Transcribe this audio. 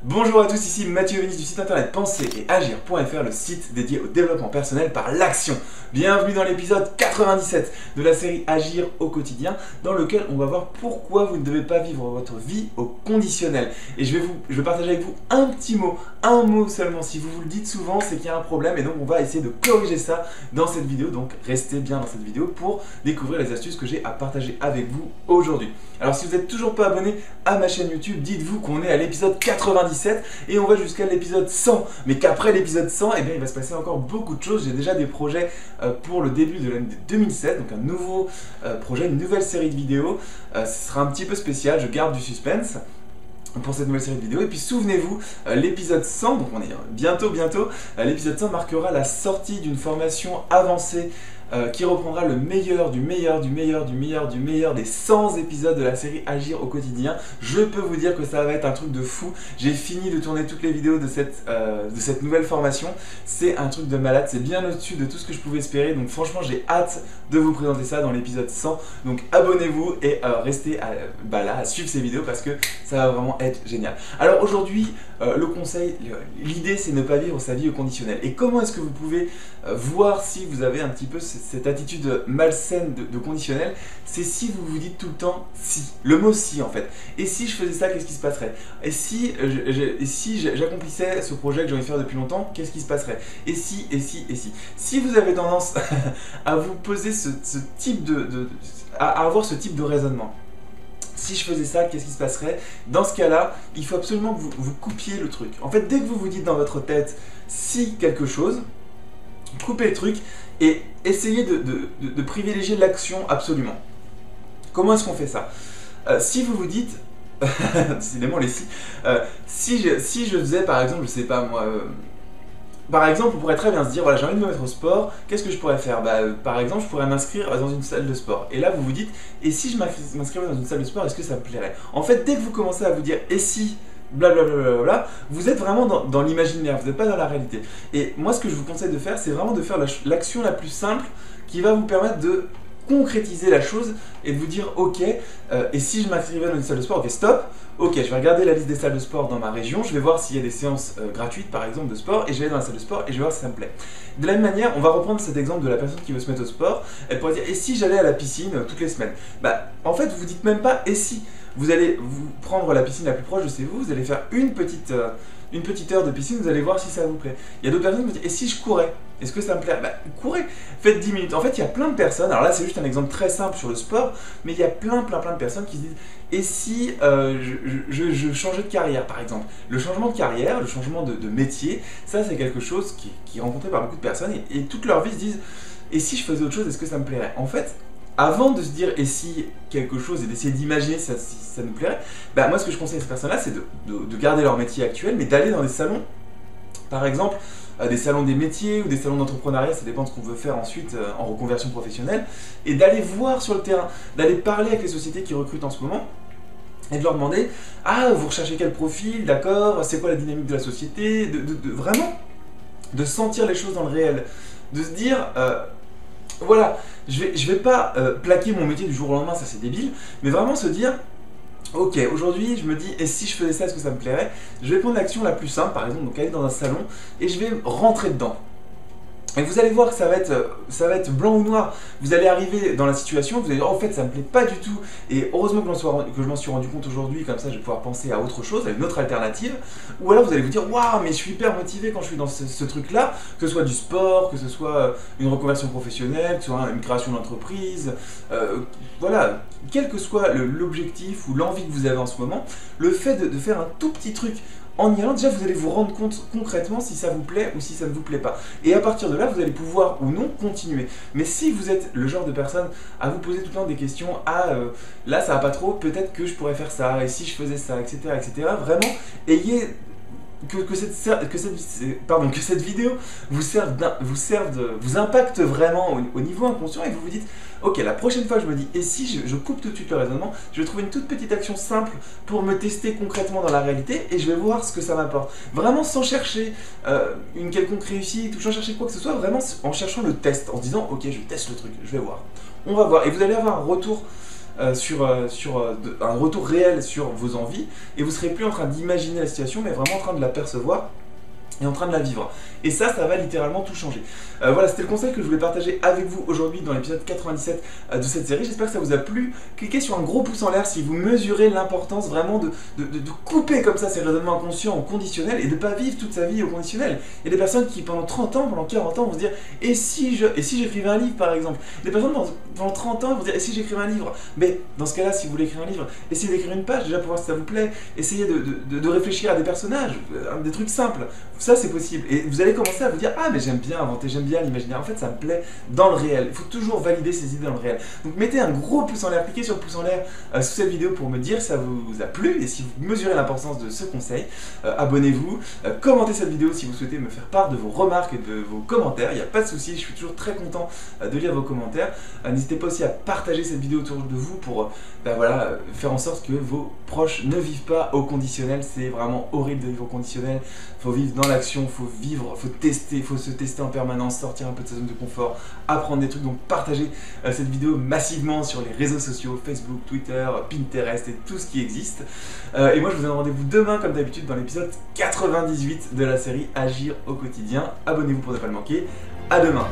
Bonjour à tous, ici Mathieu Vénis du site internet penser et agir.fr, le site dédié au développement personnel par l'action. Bienvenue dans l'épisode 97 de la série Agir au quotidien, dans lequel on va voir pourquoi vous ne devez pas vivre votre vie au conditionnel. Et je vais partager avec vous un petit mot, un mot seulement. Si vous le dites souvent, c'est qu'il y a un problème et donc on va essayer de corriger ça dans cette vidéo. Donc restez bien dans cette vidéo pour découvrir les astuces que j'ai à partager avec vous aujourd'hui. Alors si vous n'êtes toujours pas abonné à ma chaîne YouTube, dites-vous qu'on est à l'épisode 97 et on va jusqu'à l'épisode 100. Mais qu'après l'épisode 100, eh bien, il va se passer encore beaucoup de choses. J'ai déjà des projets pour le début de l'année 2007, donc un nouveau projet, une nouvelle série de vidéos. Ce sera un petit peu spécial, je garde du suspense pour cette nouvelle série de vidéos. Et puis souvenez-vous, l'épisode 100, donc on est bientôt, l'épisode 100 marquera la sortie d'une formation avancée qui reprendra le meilleur des 100 épisodes de la série Agir au quotidien. Je peux vous dire que ça va être un truc de fou. J'ai fini de tourner toutes les vidéos de cette nouvelle formation. C'est un truc de malade, c'est bien au-dessus de tout ce que je pouvais espérer. Donc franchement, j'ai hâte de vous présenter ça dans l'épisode 100. Donc abonnez-vous et restez là à suivre ces vidéos parce que ça va vraiment être génial. Alors aujourd'hui, le conseil, l'idée c'est ne pas vivre sa vie au conditionnel. Et comment est-ce que vous pouvez voir si vous avez un petit peu cette attitude malsaine de conditionnel? C'est si vous vous dites tout le temps si, le mot si en fait. Et si je faisais ça, qu'est-ce qui se passerait? Et si j'accomplissais ce projet que j'ai envie de faire depuis longtemps, qu'est-ce qui se passerait? Et si. Si vous avez tendance à vous poser ce type à avoir ce type de raisonnement, si je faisais ça, qu'est-ce qui se passerait? Dans ce cas-là, il faut absolument que vous coupiez le truc. En fait, dès que vous vous dites dans votre tête si quelque chose, coupez le truc et essayez de privilégier l'action absolument. Comment est-ce qu'on fait ça? Si vous vous dites, décidément les si je faisais par exemple, je sais pas moi, par exemple, on pourrait très bien se dire, voilà, j'ai envie de me mettre au sport, qu'est-ce que je pourrais faire? Par exemple, je pourrais m'inscrire dans une salle de sport. Et là, vous vous dites, et si je m'inscrivais dans une salle de sport, est-ce que ça me plairait? En fait, dès que vous commencez à vous dire, et si, blablabla, vous êtes vraiment dans l'imaginaire, vous n'êtes pas dans la réalité. Et moi, ce que je vous conseille de faire, c'est vraiment de faire l'action la plus simple qui va vous permettre de concrétiser la chose et de vous dire, ok, et si je m'inscrivais dans une salle de sport, ok, stop. Ok, je vais regarder la liste des salles de sport dans ma région, je vais voir s'il y a des séances gratuites par exemple de sport et je vais aller dans la salle de sport et je vais voir si ça me plaît. De la même manière, on va reprendre cet exemple de la personne qui veut se mettre au sport, elle pourrait dire et si j'allais à la piscine toutes les semaines? En fait, vous dites même pas et si. Vous allez vous prendre la piscine la plus proche de chez vous, vous allez faire une petite heure de piscine, vous allez voir si ça vous plaît. Il y a d'autres personnes qui vont dire et si je courais? Est-ce que ça me plaît? Courez, faites 10 minutes. En fait, il y a plein de personnes, alors là c'est juste un exemple très simple sur le sport, mais il y a plein de personnes qui se disent et si je changeais de carrière par exemple? Le changement de carrière, le changement de métier, ça c'est quelque chose qui est rencontré par beaucoup de personnes et toute leur vie se disent et si je faisais autre chose, est-ce que ça me plairait? En fait, avant de se dire et si quelque chose et d'essayer d'imaginer si ça nous plairait, moi ce que je conseille à ces personnes-là, c'est de garder leur métier actuel, mais d'aller dans des salons, par exemple, des salons des métiers ou des salons d'entrepreneuriat, ça dépend de ce qu'on veut faire ensuite en reconversion professionnelle, et d'aller voir sur le terrain, d'aller parler avec les sociétés qui recrutent en ce moment, et de leur demander « Ah, vous recherchez quel profil, d'accord, c'est quoi la dynamique de la société ?» Vraiment, de sentir les choses dans le réel, de se dire voilà, je vais pas plaquer mon métier du jour au lendemain, ça c'est débile, mais vraiment se dire ok, aujourd'hui je me dis et si je faisais ça, est-ce que ça me plairait? Je vais prendre l'action la plus simple, par exemple, donc aller dans un salon et je vais rentrer dedans. Et vous allez voir que ça va être blanc ou noir. Vous allez arriver dans la situation, vous allez dire oh, en fait ça me plaît pas du tout. Et heureusement que je m'en suis rendu compte aujourd'hui, comme ça je vais pouvoir penser à autre chose, à une autre alternative. Ou alors vous allez vous dire waouh, mais je suis hyper motivé quand je suis dans ce truc-là, que ce soit du sport, que ce soit une reconversion professionnelle, que ce soit une création d'entreprise. Voilà, quel que soit l'objectif ou l'envie que vous avez en ce moment, le fait de faire un tout petit truc. En y allant, déjà, vous allez vous rendre compte concrètement si ça vous plaît ou si ça ne vous plaît pas. Et à partir de là, vous allez pouvoir ou non continuer. Mais si vous êtes le genre de personne à vous poser tout le temps des questions, là ça va pas trop, peut-être que je pourrais faire ça, et si je faisais ça, etc. Vraiment, ayez que cette vidéo vous impacte vraiment au niveau inconscient et que vous vous dites ok, la prochaine fois je me dis et si je coupe tout de suite le raisonnement, je vais trouver une toute petite action simple pour me tester concrètement dans la réalité et je vais voir ce que ça m'apporte. Vraiment sans chercher une quelconque réussite ou sans chercher quoi que ce soit, vraiment en cherchant le test, en se disant ok, je teste le truc, je vais voir. On va voir et vous allez avoir un retour un retour réel sur vos envies, et vous serez plus en train d'imaginer la situation, mais vraiment en train de la percevoir et en train de la vivre. Et ça va littéralement tout changer. Voilà, c'était le conseil que je voulais partager avec vous aujourd'hui dans l'épisode 97 de cette série. J'espère que ça vous a plu. Cliquez sur un gros pouce en l'air si vous mesurez l'importance vraiment de couper comme ça ces raisonnements inconscients au conditionnel et de ne pas vivre toute sa vie au conditionnel. Il y a des personnes qui pendant 30 ans, pendant 40 ans vont se dire et si j'écrivais un livre par exemple. Des personnes pendant 30 ans vont se dire et si j'écrivais un livre. Mais dans ce cas-là, si vous voulez écrire un livre, essayez d'écrire une page déjà pour voir si ça vous plaît. Essayez de réfléchir à des personnages, des trucs simples. Ça c'est possible. Et vous allez commencer à vous dire ah mais j'aime bien inventer, j'aime bien l'imaginaire. En fait ça me plaît dans le réel. Il faut toujours valider ses idées dans le réel. Donc mettez un gros pouce en l'air, cliquez sur le pouce en l'air sous cette vidéo pour me dire si ça vous a plu et si vous mesurez l'importance de ce conseil. Abonnez-vous, commentez cette vidéo si vous souhaitez me faire part de vos remarques et de vos commentaires. Il n'y a pas de souci, je suis toujours très content de lire vos commentaires. N'hésitez pas aussi à partager cette vidéo autour de vous pour faire en sorte que vos proches ne vivent pas au conditionnel. C'est vraiment horrible de vivre au conditionnel. Il faut vivre dans l'action, il faut vivre, il faut tester, il faut se tester en permanence, sortir un peu de sa zone de confort, apprendre des trucs. Donc partagez cette vidéo massivement sur les réseaux sociaux, Facebook, Twitter, Pinterest et tout ce qui existe. Et moi je vous donne rendez-vous demain comme d'habitude dans l'épisode 98 de la série Agir au quotidien. Abonnez-vous pour ne pas le manquer. À demain.